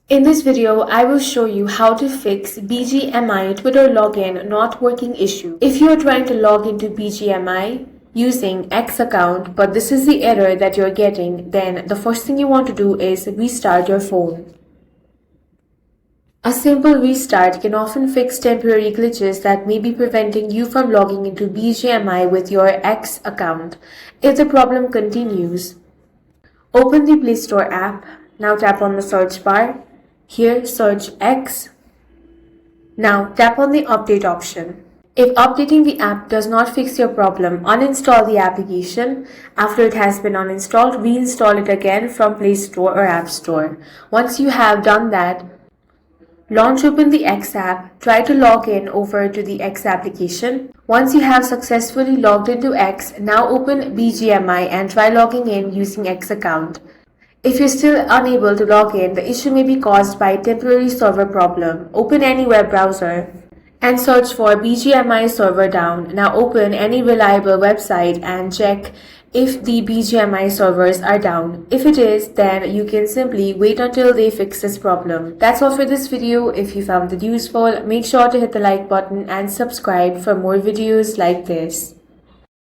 In this video, I will show you how to fix BGMI Twitter login not working issue. If you are trying to log into BGMI using X account, but this is the error that you're getting, then the first thing you want to do is restart your phone. A simple restart can often fix temporary glitches that may be preventing you from logging into BGMI with your X account. If the problem continues, open the Play Store app. Now tap on the search bar. Here, search X. Now tap on the update option. If updating the app does not fix your problem, uninstall the application. After it has been uninstalled, reinstall it again from Play Store or App Store. Once you have done that, launch open the X app. Try to log in over to the X application. Once you have successfully logged into X, now open BGMI and try logging in using X account. If you're still unable to log in, the issue may be caused by a temporary server problem. Open any web browser and search for BGMI server down. Now open any reliable website and check if the BGMI servers are down. If it is, then you can simply wait until they fix this problem. That's all for this video. If you found it useful, make sure to hit the like button and subscribe for more videos like this.